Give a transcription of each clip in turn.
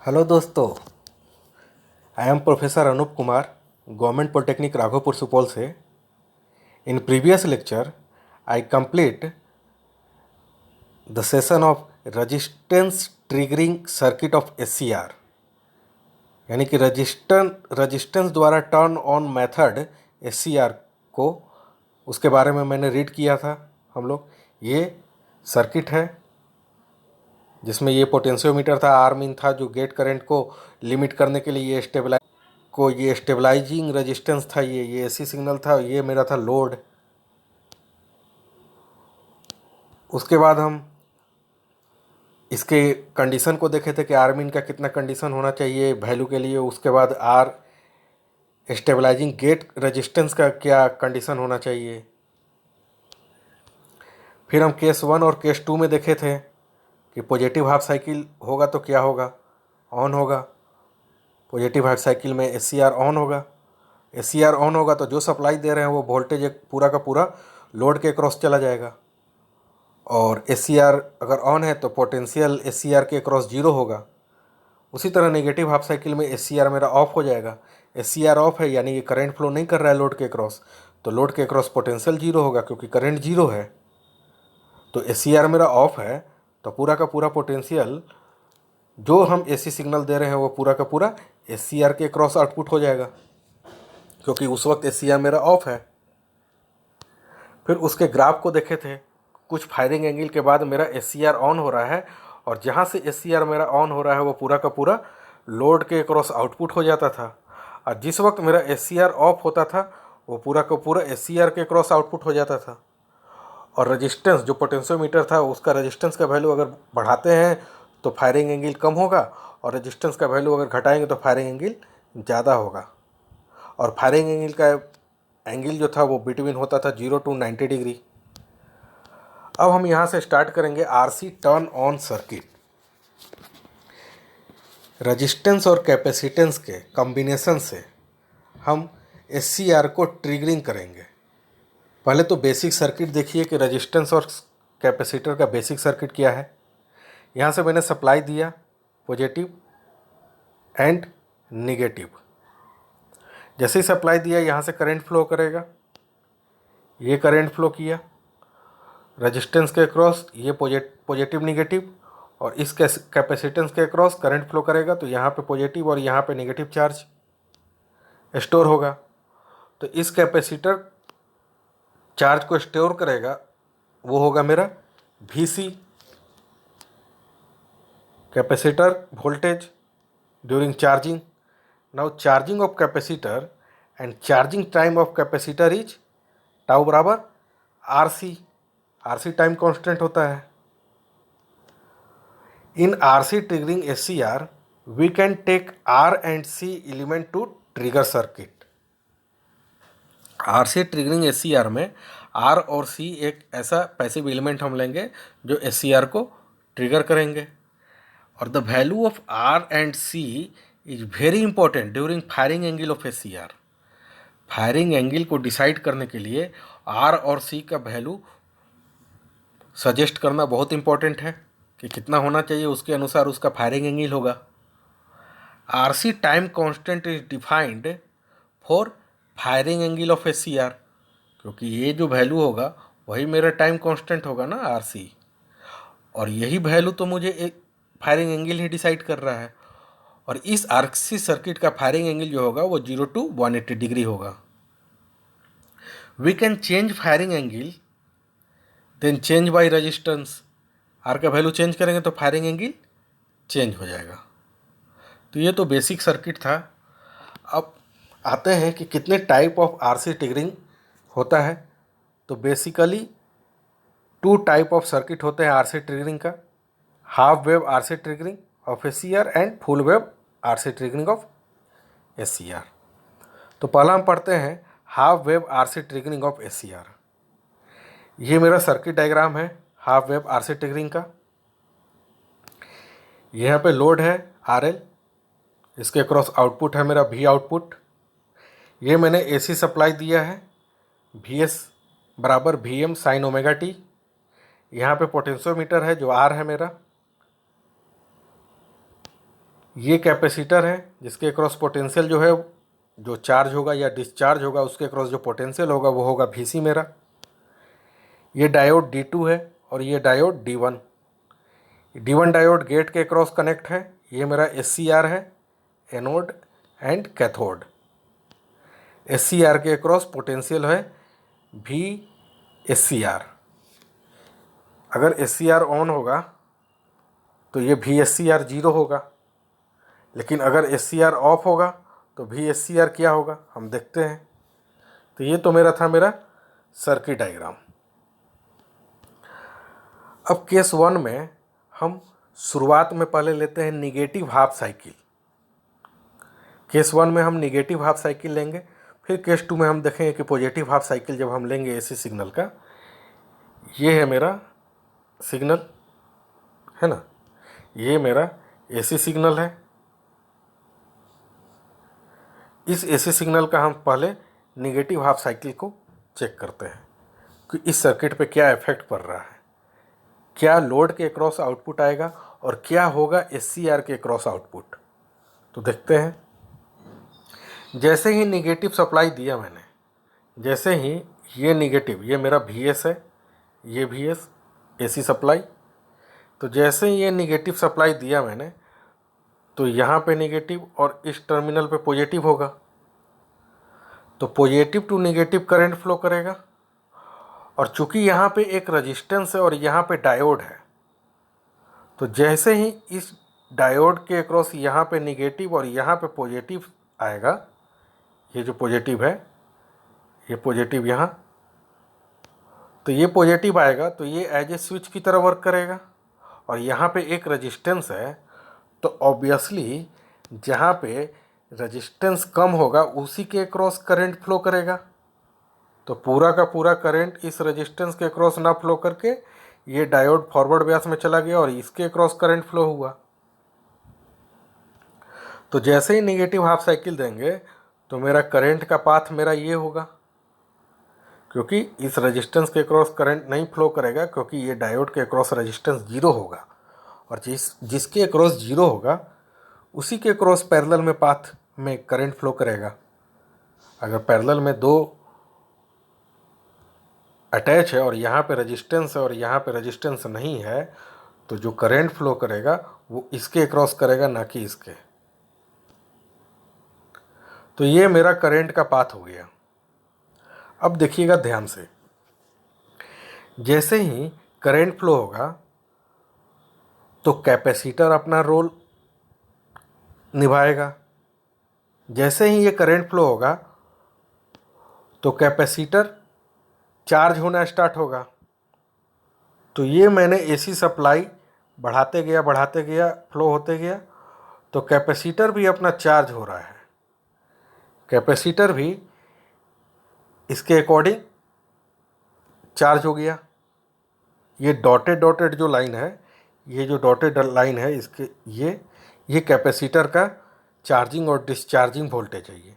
Hello दोस्तों, I am professor Anoop Kumar, government polytechnic Raghopur Supaul से। In previous lecture I complete the session of resistance triggering circuit of SCR, यानी कि resistance द्वारा turn on method SCR को, उसके बारे में मैंने रीड किया था। हम लोग ये सर्किट है जिसमें ये पोटेंशियोमीटर था, आर्म इन था जो गेट करंट को लिमिट करने के लिए ये स्टेबलाइजिंग रेजिस्टेंस था, ये एसी सिग्नल था, ये मेरा था लोड। उसके बाद हम इसके कंडीशन को देखे थे कि आर्म इन का कितना कंडीशन होना चाहिए वैल्यू के लिए। उसके बाद आर स्टेबलाइजिंग गेट रेजिस्टेंस का क्या कंडीशन होना चाहिए। फिर हम केस 1 और केस 2 में देखे थे कि पॉजिटिव हाफ साइकिल होगा तो क्या होगा, ऑन होगा। पॉजिटिव हाफ साइकिल में एससीआर ऑन होगा। एससीआर ऑन होगा तो जो सप्लाई दे रहे हैं वो वोल्टेज एक पूरा का पूरा लोड के क्रॉस चला जाएगा। और एससीआर अगर ऑन है तो पोटेंशियल एससीआर के क्रॉस जीरो होगा। उसी तरह नेगेटिव हाफ साइकिल में एससीआर मेरा ऑफ हो जाएगा। एससीआर ऑफ है यानी कि करंट फ्लो नहीं कर रहा है लोड के क्रॉस, तो लोड के क्रॉस पोटेंशियल जीरो होगा क्योंकि करंट जीरो है। तो एससीआर मेरा ऑफ है तो पूरा का पूरा पोटेंशियल जो हम एसी सिग्नल दे रहे हैं वो पूरा का पूरा एससीआर के क्रॉस आउटपुट हो जाएगा क्योंकि उस वक्त एससीआर मेरा ऑफ है। फिर उसके ग्राफ को देखे थे, कुछ फायरिंग एंगल के बाद मेरा एससीआर ऑन हो रहा है और जहाँ से एससीआर मेरा ऑन हो रहा है वो पूरा का पूरा लोड के क्रॉस आउटपुट हो जाता था। और जिस वक्त मेरा एससीआर ऑफ होता था वो पूरा का पूरा एससीआर के क्रॉस आउटपुट हो जाता था। और रेजिस्टेंस जो पोटेंशियोमीटर था उसका रेजिस्टेंस का वैल्यू अगर बढ़ाते हैं तो फायरिंग एंगल कम होगा, और रेजिस्टेंस का वैल्यू अगर घटाएंगे तो फायरिंग एंगल ज़्यादा होगा। और फायरिंग एंगल का एंगल जो था वो बिटवीन होता था 0 to 90 डिग्री। अब हम यहाँ से स्टार्ट करेंगे RC turn on circuit. Resistance और कैपेसिटेंस के कॉम्बिनेशन से हम एससीआर को ट्रिगरिंग करेंगे। पहले तो बेसिक सर्किट देखिए कि रेजिस्टेंस और कैपेसिटर का बेसिक सर्किट क्या है। यहाँ से मैंने सप्लाई दिया पॉजिटिव एंड निगेटिव। जैसे ही सप्लाई दिया यहाँ से करंट फ्लो करेगा, ये करंट फ्लो किया रेजिस्टेंस के क्रॉस, ये पॉजिटिव निगेटिव, और इस कैपेसिटेंस के क्रॉस करंट फ्लो करेगा तो यहाँ पे पॉजिटिव और यहाँ पे निगेटिव चार्ज स्टोर होगा। तो इस कैपेसिटर चार्ज को स्टोर करेगा, वो होगा मेरा VC, capacitor voltage during charging. Now charging of capacitor and charging time of capacitor is tau बराबर RC। RC टाइम कांस्टेंट होता है। In RC triggering SCR, we can take R and C element to trigger circuit. RC triggering SCR में R और C एक ऐसा passive element हम लेंगे जो SCR को ट्रिगर करेंगे। और the value of R and C is very important during firing angle of SCR। Firing angle को डिसाइड करने के लिए R और C का वैल्यू सजेस्ट करना बहुत इंपॉर्टेंट है कि कितना होना चाहिए, उसके अनुसार उसका फायरिंग एंगल होगा। RC time constant is defined for firing angle of SCR, क्योंकि ये जो वैल्यू होगा वही मेरा टाइम कांस्टेंट होगा ना RC, और यही वैल्यू तो मुझे एक फायरिंग एंगल ही डिसाइड कर रहा है। और इस RC सर्किट का फायरिंग एंगल जो होगा वो 0 to 180 डिग्री होगा। We can change firing angle then change by resistance. R का वैल्यू चेंज करेंगे तो फायरिंग एंगल चेंज हो जाएगा। तो ये तो बेसिक सर्किट था। अब आते हैं कि कितने टाइप ऑफ RC ट्रिगरिंग होता है। तो बेसिकली 2 टाइप ऑफ सर्किट होते हैं RC ट्रिगरिंग का, half wave RC triggering of SCR and full wave RC triggering of SCR। तो पहला हम पढ़ते हैं half wave RC triggering of SCR। ये मेरा सर्किट डायग्राम है हाफ वेव RC ट्रिगरिंग का। यहाँ पे लोड है RL, इसके क्रॉस आउटपुट है मेरा V आउटपुट। ये मैंने AC सप्लाई दिया है VS बराबर VM साइन ओमेगा टी। यहाँ पे पोटेंशियोमीटर है जो R है मेरा। ये कैपेसिटर है जिसके क्रॉस पोटेंशियल जो है, जो चार्ज होगा या डिस्चार्ज होगा उसके क्रॉस जो पोटेंशियल होगा वो होगा Vc मेरा। ये डायोड D2 है और ये diode D1। D1 diode gate के क्रॉस कनेक्ट है। ये मेरा SCR है, एनोड एंड कैथोड। SCR के क्रॉस पोटेंशियल है VSCR। अगर SCR ऑन होगा तो ये VSCR 0 होगा, लेकिन अगर SCR ऑफ होगा तो VSCR क्या होगा हम देखते हैं। तो ये तो मेरा था मेरा सर्किट डायग्राम। अब केस 1 में हम शुरुआत में पहले लेते हैं निगेटिव हाफ साइकिल। केस 1 में हम निगेटिव हाफ साइकिल लेंगे, फिर केस 2 में हम देखेंगे कि पॉजिटिव हाफ साइकिल जब हम लेंगे AC सिग्नल का। ये है मेरा सिग्नल, है ना, ये मेरा AC सिग्नल है। इस AC सिग्नल का हम पहले निगेटिव हाफ साइकिल को चेक करते हैं कि इस सर्किट पे क्या इफेक्ट पड़ रहा है, क्या लोड के क्रॉस आउटपुट आएगा और क्या होगा SCR के क्रॉस आउटपुट। तो देखते हैं। जैसे ही निगेटिव सप्लाई दिया मैंने, जैसे ही ये निगेटिव, ये मेरा VS है, ये VS AC सप्लाई, तो जैसे ही ये निगेटिव सप्लाई दिया मैंने तो यहाँ पे निगेटिव और इस टर्मिनल पे पॉजिटिव होगा, तो positive to negative current flow करेगा। और चूंकि यहाँ पे एक रेजिस्टेंस है और यहाँ पे डायोड है, तो जैसे ही इस डायोड के अक्रॉस यहाँ पे निगेटिव और यहाँ पे पॉजिटिव आएगा, ये जो पॉजिटिव है, ये पॉजिटिव यहाँ, तो ये पॉजिटिव आएगा तो ये एज ए स्विच की तरह वर्क करेगा। और यहाँ पे एक रेजिस्टेंस है, तो ऑब्वियसली जहाँ पे रेजिस्टेंस कम होगा उसी के क्रॉस करंट फ्लो करेगा। तो पूरा का पूरा करंट इस रेजिस्टेंस के क्रॉस ना फ्लो करके ये डायोड फॉरवर्ड ब्यास में चला गया और इसके क्रॉस करंट फ्लो हुआ। तो जैसे ही नेगेटिव हाफ साइकिल देंगे तो मेरा करंट का पाथ मेरा ये होगा, क्योंकि इस रेजिस्टेंस के क्रॉस करंट नहीं फ्लो करेगा, क्योंकि ये डायोड के क्रॉस रेजिस्टेंस 0 होगा। और जिसके क्रॉस 0 होगा उसी के क्रॉस पैरेलल में पाथ में करंट फ्लो करेगा। अगर पैरेलल में दो अटैच है और यहाँ पे रेजिस्टेंस है और यहाँ पे रेजिस्टेंस नहीं है, तो जो करंट फ्लो करेगा वो इसके क्रॉस करेगा, ना कि इसके। तो ये मेरा करंट का पाथ हो गया। अब देखिएगा ध्यान से, जैसे ही करंट फ्लो होगा तो कैपेसिटर अपना रोल निभाएगा। जैसे ही ये करंट फ्लो होगा तो कैपेसिटर चार्ज होना स्टार्ट होगा। तो ये मैंने AC सप्लाई बढ़ाते गया फ्लो होते गया, तो कैपेसिटर भी अपना चार्ज हो रहा है। कैपेसिटर भी इसके अकॉर्डिंग चार्ज हो गया। ये डॉटेड जो लाइन है, ये जो डॉटेड लाइन है, इसके ये कैपेसिटर का चार्जिंग और डिस्चार्जिंग वोल्टेज है। ये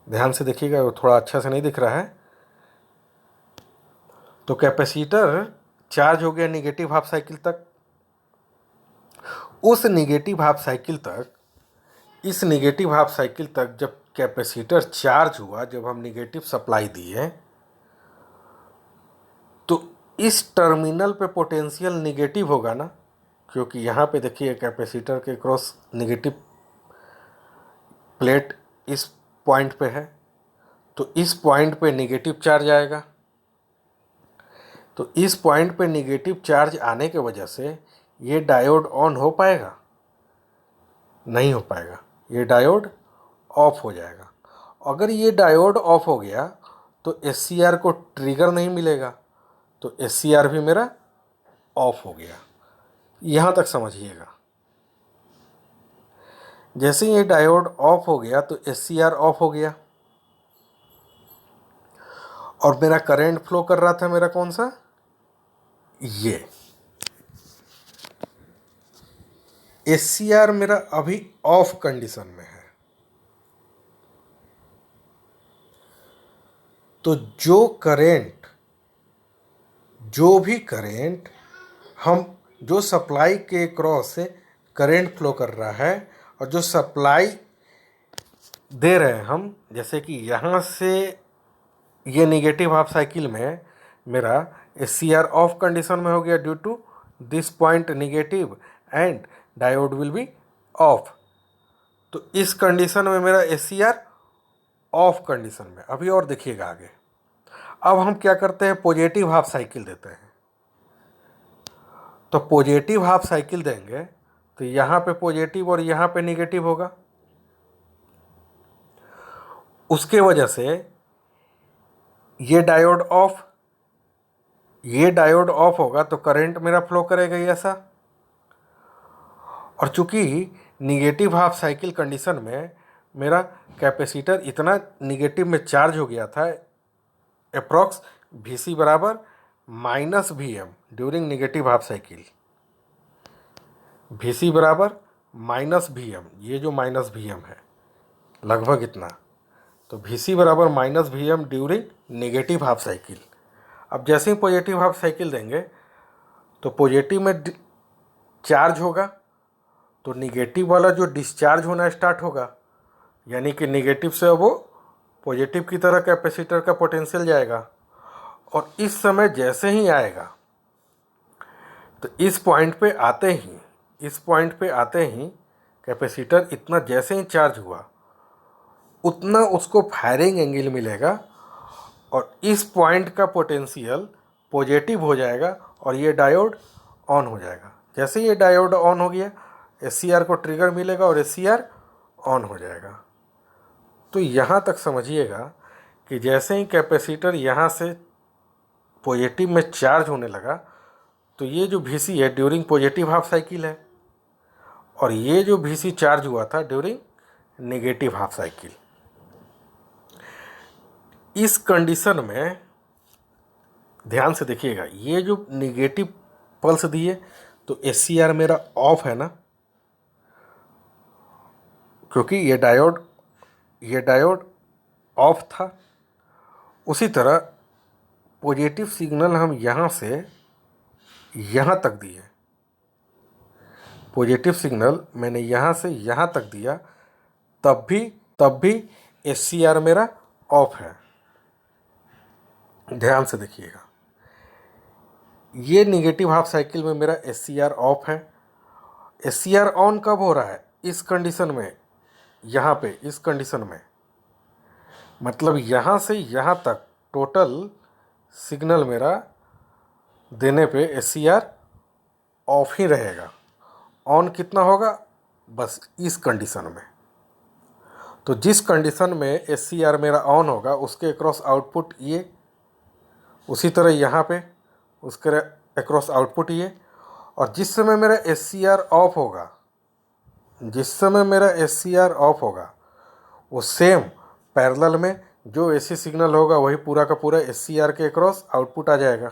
ध्यान से देखिएगा, वो थोड़ा अच्छा से नहीं दिख रहा है। तो कैपेसिटर चार्ज हो गया निगेटिव हाफ साइकिल तक। उस निगेटिव हाफ साइकिल तक, इस निगेटिव हाफ साइकिल तक जब कैपेसिटर चार्ज हुआ, जब हम निगेटिव सप्लाई दिए, तो इस टर्मिनल पे पोटेंशियल निगेटिव होगा ना, क्योंकि यहाँ पे देखिए कैपेसिटर के क्रॉस निगेटिव प्लेट इस पॉइंट पे है, तो इस पॉइंट पे निगेटिव चार्ज आएगा। तो इस पॉइंट पे निगेटिव चार्ज आने के वजह से ये डायोड ऑन हो पाएगा? नहीं हो पाएगा, ये डायोड ऑफ हो जाएगा। अगर ये डायोड ऑफ हो गया तो SCR को ट्रिगर नहीं मिलेगा, तो SCR भी मेरा ऑफ हो गया। यहाँ तक समझिएगा। जैसे ही ये डायोड ऑफ हो गया तो SCR ऑफ हो गया और मेरा करंट फ्लो कर रहा था मेरा कौन सा, ये SCR मेरा अभी ऑफ कंडीशन में है। तो जो भी करेंट हम जो सप्लाई के क्रॉस से करंट फ्लो कर रहा है और जो सप्लाई दे रहे हैं हम, जैसे कि यहाँ से ये निगेटिव हाफ साइकिल में मेरा SCR ऑफ कंडीशन में हो गया due to this point negative and diode will be off. तो इस कंडीशन में मेरा SCR ऑफ कंडीशन में। अभी और देखिएगा आगे। अब हम क्या करते हैं, पॉजिटिव हाफ साइकिल देते हैं। तो पॉजिटिव हाफ साइकिल देंगे तो यहाँ पे पॉजिटिव और यहाँ पे निगेटिव होगा। उसके वजह से ये डायोड ऑफ होगा तो करंट मेरा फ्लो करेगा ऐसा। और चूंकि निगेटिव हाफ साइकिल कंडीशन में मेरा कैपेसिटर इतना निगेटिव में चार्ज हो गया था, अप्रॉक्स VC बराबर -VM during negative half cycle, VC बराबर -VM, ये जो -VM है लगभग इतना, तो VC बराबर -VM during negative half cycle. अब जैसे ही पॉजिटिव हाफ साइकिल देंगे तो पॉजिटिव में चार्ज होगा तो निगेटिव वाला जो डिस्चार्ज होना स्टार्ट होगा, यानी कि निगेटिव से वो पॉजिटिव की तरह कैपेसिटर का पोटेंशियल जाएगा। और इस समय जैसे ही आएगा तो इस पॉइंट पे आते ही कैपेसिटर इतना जैसे ही चार्ज हुआ उतना उसको फायरिंग एंगल मिलेगा और इस पॉइंट का पोटेंशियल पॉजिटिव हो जाएगा और ये डायोड ऑन हो जाएगा। जैसे ये डायोड ऑन हो गया SCR को ट्रिगर मिलेगा और SCR ऑन हो जाएगा। तो यहाँ तक समझिएगा कि जैसे ही कैपेसिटर यहाँ से पॉजिटिव में चार्ज होने लगा तो ये जो VC है ड्यूरिंग पॉजिटिव हाफ साइकिल है और ये जो VC चार्ज हुआ था ड्यूरिंग नेगेटिव हाफ साइकिल। इस कंडीशन में ध्यान से देखिएगा, ये जो निगेटिव पल्स दिए तो SCR मेरा ऑफ है ना, क्योंकि ये डायोड ऑफ था। उसी तरह पॉजिटिव सिग्नल हम यहाँ से यहाँ तक दिए, पॉजिटिव सिग्नल मैंने यहाँ से यहाँ तक दिया, तब भी SCR मेरा ऑफ है। ध्यान से देखिएगा, ये निगेटिव हाफ साइकिल में मेरा SCR ऑफ है। SCR ऑन कब हो रहा है, इस कंडीशन में, यहाँ पे इस कंडीशन में, मतलब यहाँ से यहाँ तक टोटल सिग्नल मेरा देने पे SCR ऑफ ही रहेगा। ऑन कितना होगा, बस इस कंडीशन में। तो जिस कंडीशन में SCR मेरा ऑन होगा उसके अक्रॉस आउटपुट ये, उसी तरह यहाँ पे उसके अक्रॉस आउटपुट ये। और जिस समय मेरा SCR ऑफ होगा वो सेम पैरेलल में जो AC सिग्नल होगा वही पूरा का पूरा SCR के अक्रॉस आउटपुट आ जाएगा।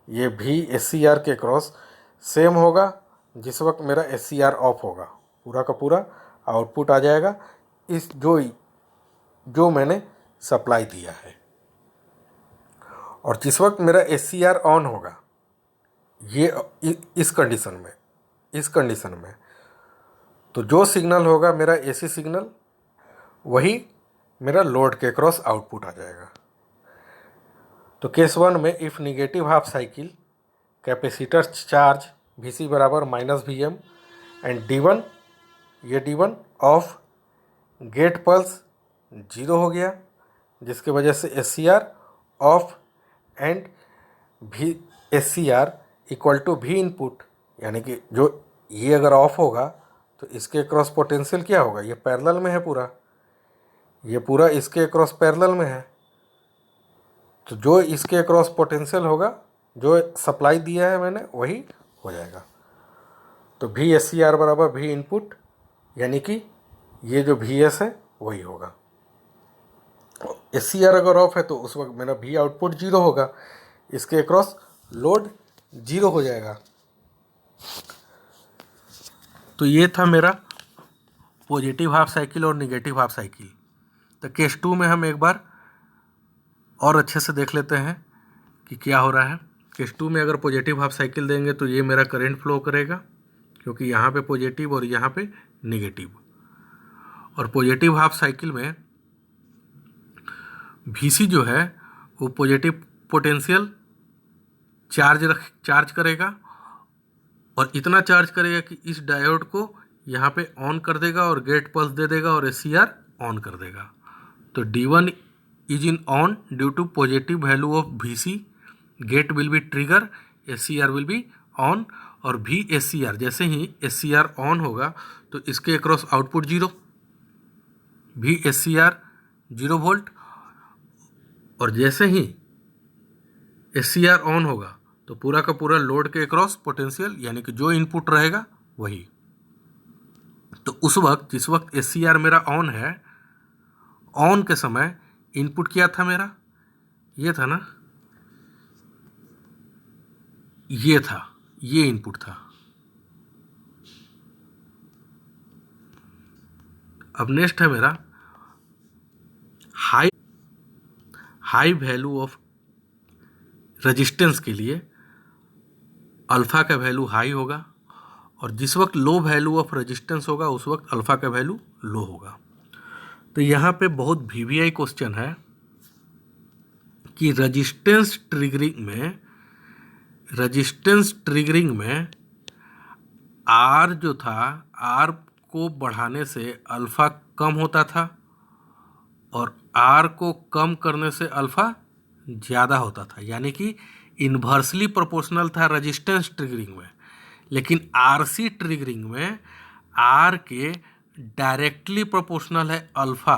ये भी SCR के अक्रॉस सेम होगा जिस वक्त मेरा SCR ऑफ होगा, पूरा का पूरा आउटपुट आ जाएगा इस जो मैंने सप्लाई दिया है। और जिस वक्त मेरा SCR ऑन होगा ये इस कंडीशन में तो जो सिग्नल होगा मेरा AC सिग्नल वही मेरा लोड के क्रॉस आउटपुट आ जाएगा। तो केस 1 में if negative half cycle capacitor charge VC बराबर -VM एंड D1, ये D1 ऑफ, गेट पल्स 0 हो गया जिसके वजह से SCR off and SCR equal to V input, यानी कि जो ये अगर ऑफ होगा तो इसके क्रॉस पोटेंशियल क्या होगा, ये पैरेलल में है पूरा, ये पूरा इसके क्रॉस पैरेलल में है। तो जो इसके क्रॉस पोटेंशियल होगा जो सप्लाई दिया है मैंने वही हो जाएगा। तो VSCR बराबर V इनपुट, यानी कि ये जो VS है वही होगा। SCR अगर ऑफ है तो उस वक्त मेरा V आउटपुट 0 होगा, इसके अक्रॉस लोड 0 हो जाएगा। तो ये था मेरा पॉजिटिव हाफ साइकिल और निगेटिव हाफ साइकिल। तो केस 2 में हम एक बार और अच्छे से देख लेते हैं कि क्या हो रहा है। केस 2 में अगर पॉजिटिव हाफ साइकिल देंगे तो ये मेरा करंट फ्लो करेगा क्योंकि यहाँ पे पॉजिटिव और यहाँ पे नेगेटिव। और पॉजिटिव हाफ साइकिल में Vc जो है वो पॉजिटिव पोटेंशियल चार्ज करेगा और इतना चार्ज करेगा कि इस डायोड को यहाँ पे ऑन कर देगा और गेट पल्स दे देगा और SCR ऑन कर देगा। तो D1 is in on due to positive value of Vc, gate will be trigger, SCR will be on. और VSCR जैसे ही SCR ऑन होगा तो इसके अक्रॉस आउटपुट 0, VSCR 0 वोल्ट। और जैसे ही SCR ऑन होगा तो पूरा का पूरा लोड के अक्रॉस पोटेंशियल यानी कि जो इनपुट रहेगा वही। तो उस वक्त जिस वक्त SCR मेरा ऑन है, ऑन के समय इनपुट क्या था मेरा, ये था ना, ये था, ये इनपुट था। अब नेक्स्ट है मेरा हाई वैल्यू ऑफ रेजिस्टेंस के लिए अल्फा का वैल्यू हाई होगा और जिस वक्त लो वैल्यू ऑफ रेजिस्टेंस होगा उस वक्त अल्फा का वैल्यू लो होगा। तो यहाँ पे बहुत VVI क्वेश्चन है कि रेजिस्टेंस ट्रिगरिंग में आर जो था, आर को बढ़ाने से अल्फा कम होता था और आर को कम करने से अल्फा ज़्यादा होता था, यानी कि इन्वर्सली प्रोपोर्शनल था रेजिस्टेंस ट्रिगरिंग में। लेकिन RC ट्रिगरिंग में आर के डायरेक्टली प्रोपोर्शनल है अल्फ़ा,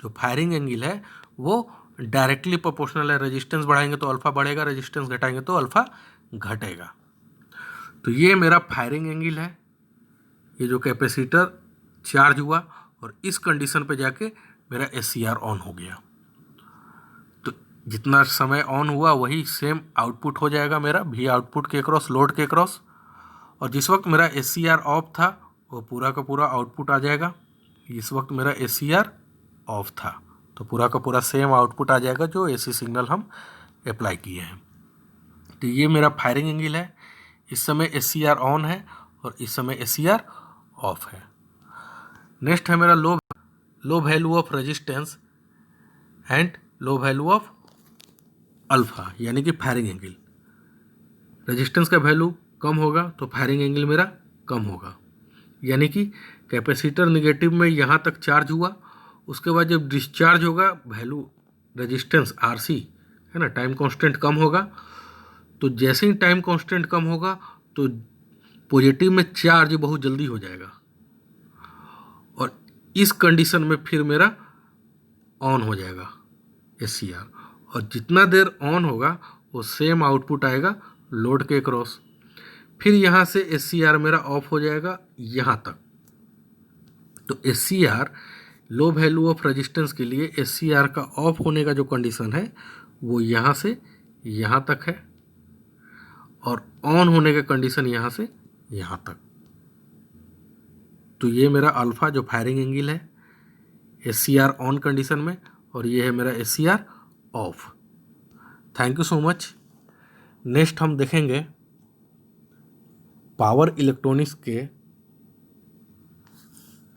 जो फायरिंग एंगल है वो डायरेक्टली प्रोपोर्शनल है। रेजिस्टेंस बढ़ाएंगे तो अल्फ़ा बढ़ेगा, रेजिस्टेंस घटाएंगे तो अल्फ़ा घटेगा। तो ये मेरा फायरिंग एंगल है, ये जो कैपेसिटर चार्ज हुआ और इस कंडीशन पे जाके मेरा SCR ऑन हो गया। तो जितना समय ऑन हुआ वही सेम आउटपुट हो जाएगा मेरा V आउटपुट के क्रॉस, लोड के क्रॉस। और जिस वक्त मेरा SCR ऑफ था वो पूरा का पूरा आउटपुट आ जाएगा। इस वक्त मेरा SCR ऑफ था तो पूरा का पूरा सेम आउटपुट आ जाएगा जो AC सिग्नल हम अप्लाई किए हैं। तो ये मेरा फायरिंग एंगल है, इस समय SCR ऑन है और इस समय SCR ऑफ है। नेक्स्ट है मेरा low value of resistance and low value of alpha, यानी कि फायरिंग एंगल। रेजिस्टेंस का वैल्यू कम होगा तो फायरिंग एंगल मेरा कम होगा, यानी कि कैपेसिटर निगेटिव में यहाँ तक चार्ज हुआ, उसके बाद जब डिस्चार्ज होगा वैल्यू रेजिस्टेंस RC है ना, टाइम कांस्टेंट कम होगा। तो जैसे ही टाइम कांस्टेंट कम होगा तो पॉजिटिव में चार्ज बहुत जल्दी हो जाएगा और इस कंडीशन में फिर मेरा ऑन हो जाएगा SCR। और जितना देर ऑन होगा वो सेम आउटपुट आएगा लोड के क्रॉस। फिर यहाँ से SCR मेरा ऑफ हो जाएगा यहाँ तक। तो SCR low value of resistance के लिए SCR का ऑफ होने का जो कंडीशन है वो यहाँ से यहाँ तक है और ऑन होने का कंडीशन यहाँ से यहाँ तक। तो ये मेरा अल्फ़ा जो फायरिंग एंगल है SCR ऑन कंडीशन में, और ये है मेरा SCR of. Thank you so much. Next हम देखेंगे पावर इलेक्ट्रॉनिक्स के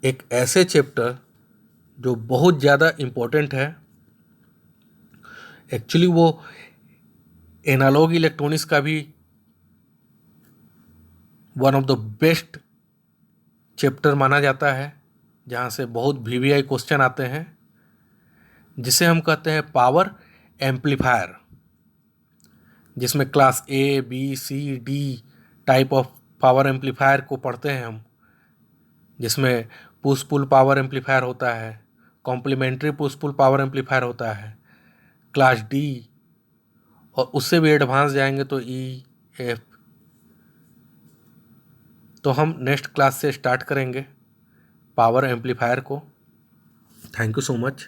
एक ऐसे चैप्टर जो बहुत ज़्यादा इम्पोर्टेंट है। एक्चुअली वो एनालॉग इलेक्ट्रॉनिक्स का भी one of the best chapter माना जाता है, जहाँ से बहुत VVI क्वेश्चन आते हैं, जिसे हम कहते हैं पावर एम्पलीफायर, जिसमें class A B C D type of power amplifier को पढ़ते हैं हम, जिसमें पुश पुल पावर एम्पलीफायर होता है, complementary push pull power amplifier होता है, क्लास D, और उससे भी एडवांस जाएंगे तो E F। तो हम नेक्स्ट क्लास से स्टार्ट करेंगे पावर एम्पलीफायर को। Thank you so much.